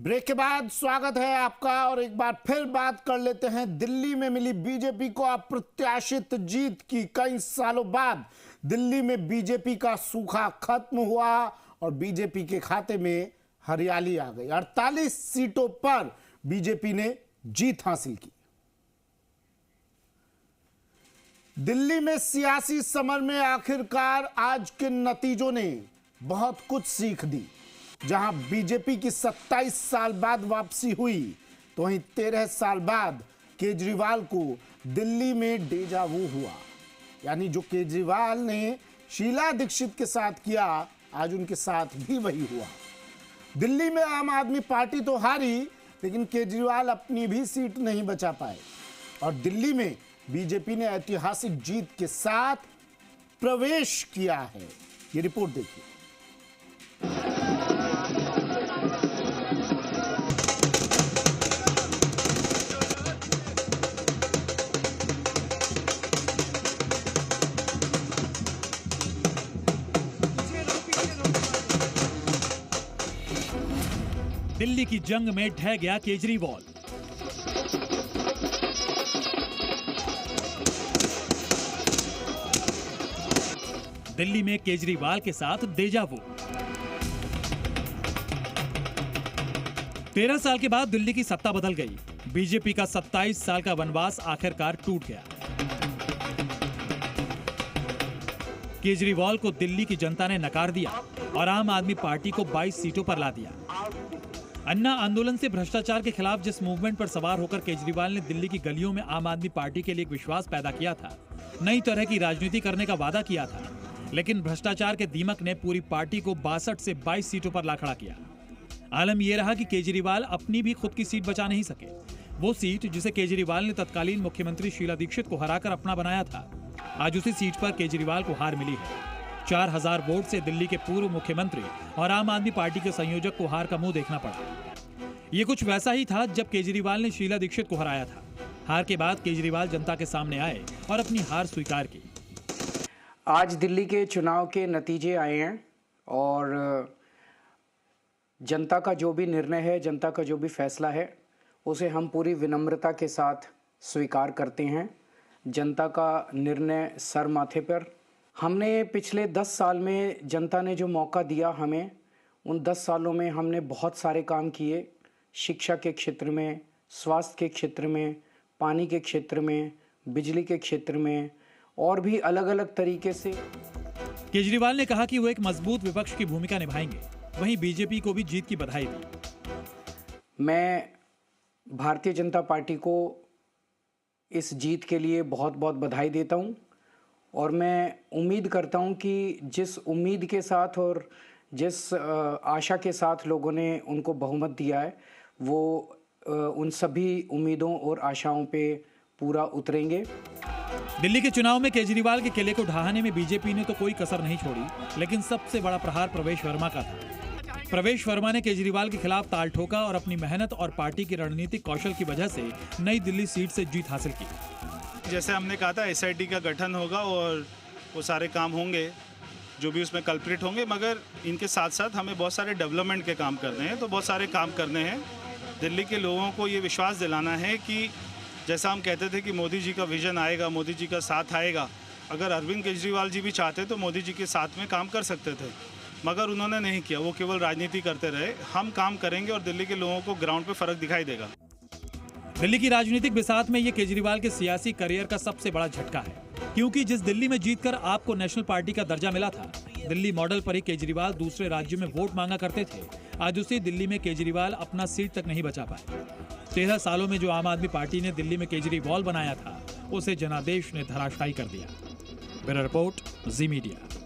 Break के बाद स्वागत है आपका और एक बार फिर बात कर लेते हैं दिल्ली में मिली बीजेपी को अप्रत्याशित जीत की। कई सालों बाद दिल्ली में बीजेपी का सूखा खत्म हुआ और बीजेपी के खाते में हरियाली आ गई। 48 सीटों पर बीजेपी ने जीत हासिल की। दिल्ली में सियासी समर में आखिरकार आज के नतीजों ने बहुत कुछ सीख दी। जहां बीजेपी की 27 साल बाद वापसी हुई तो वहीं 13 साल बाद केजरीवाल को दिल्ली में डेजावू हुआ। यानी जो केजरीवाल ने शीला दीक्षित के साथ किया आज उनके साथ भी वही हुआ। दिल्ली में आम आदमी पार्टी तो हारी लेकिन केजरीवाल अपनी भी सीट नहीं बचा पाए और दिल्ली में बीजेपी ने ऐतिहासिक जीत के साथ प्रवेश किया है। ये रिपोर्ट देखिए। दिल्ली की जंग में ढह गया केजरीवाल। दिल्ली में केजरीवाल के साथ डेजावू। 13 साल के बाद दिल्ली की सत्ता बदल गई। बीजेपी का 27 साल का वनवास आखिरकार टूट गया। केजरीवाल को दिल्ली की जनता ने नकार दिया और आम आदमी पार्टी को 22 सीटों पर ला दिया। अन्ना आंदोलन से भ्रष्टाचार के खिलाफ जिस मूवमेंट पर सवार होकर केजरीवाल ने दिल्ली की गलियों में आम आदमी पार्टी के लिए एक विश्वास पैदा किया था, नई तरह की राजनीति करने का वादा किया था, लेकिन भ्रष्टाचार के दीमक ने पूरी पार्टी को 62 से 22 सीटों पर ला खड़ा किया। आलम यह रहा कि केजरीवाल अपनी भी खुद की सीट बचा नहीं सके। वो सीट जिसे केजरीवाल ने तत्कालीन मुख्यमंत्री शीला दीक्षित को हराकर अपना बनाया था, आज उसी सीट पर केजरीवाल को हार मिली है। 4000 वोट से दिल्ली के पूर्व मुख्यमंत्री और आम आदमी पार्टी के संयोजक को हार का मुंह देखना पड़ा। ये कुछ वैसा ही था जब केजरीवाल ने शीला दीक्षित को हराया था। हार के बाद केजरीवाल जनता के सामने आए और अपनी हार स्वीकार की। आज दिल्ली के चुनाव के नतीजे आए हैं और जनता का जो भी निर्णय है, जनता का जो भी फैसला है, उसे हम पूरी विनम्रता के साथ स्वीकार करते हैं। जनता का निर्णय सर माथे पर। हमने पिछले 10 साल में जनता ने जो मौका दिया हमें, उन 10 सालों में हमने बहुत सारे काम किए। शिक्षा के क्षेत्र में, स्वास्थ्य के क्षेत्र में, पानी के क्षेत्र में, बिजली के क्षेत्र में और भी अलग अलग तरीके से। केजरीवाल ने कहा कि वो एक मजबूत विपक्ष की भूमिका निभाएंगे। वहीं बीजेपी को भी जीत की बधाई दी। मैं भारतीय जनता पार्टी को इस जीत के लिए बहुत बहुत बधाई देता हूं और मैं उम्मीद करता हूं कि जिस उम्मीद के साथ और जिस आशा के साथ लोगों ने उनको बहुमत दिया है, वो उन सभी उम्मीदों और आशाओं पे पूरा उतरेंगे। दिल्ली के चुनाव में केजरीवाल के किले को ढहाने में बीजेपी ने तो कोई कसर नहीं छोड़ी, लेकिन सबसे बड़ा प्रहार प्रवेश वर्मा का था। प्रवेश वर्मा ने केजरीवाल के खिलाफ ताल ठोका और अपनी मेहनत और पार्टी की रणनीतिक कौशल की वजह से नई दिल्ली सीट से जीत हासिल की। जैसे हमने कहा था, SIT का गठन होगा और वो सारे काम होंगे जो भी उसमें कल्प्रिट होंगे, मगर इनके साथ साथ हमें बहुत सारे डेवलपमेंट के काम करने हैं। तो बहुत सारे काम करने हैं। दिल्ली के लोगों को ये विश्वास दिलाना है कि जैसा हम कहते थे कि मोदी जी का विजन आएगा, मोदी जी का साथ आएगा। अगर अरविंद केजरीवाल जी भी चाहते तो मोदी जी के साथ में काम कर सकते थे, मगर उन्होंने नहीं किया। वो केवल राजनीति करते रहे। हम काम करेंगे और दिल्ली के लोगों को ग्राउंड पे फर्क दिखाई देगा। दिल्ली की राजनीतिक बिसात में ये केजरीवाल के सियासी करियर का सबसे बड़ा झटका है, क्योंकि जिस दिल्ली में जीतकर आपको नेशनल पार्टी का दर्जा मिला था, दिल्ली मॉडल पर ही केजरीवाल दूसरे राज्यों में वोट मांगा करते थे। आज उसी दिल्ली में केजरीवाल अपना सीट तक नहीं बचा पाए। 13 सालों में जो आम आदमी पार्टी ने दिल्ली में केजरीवाल बनाया था, उसे जनादेश ने धराशायी कर दिया। ब्यूरो रिपोर्ट, जी मीडिया।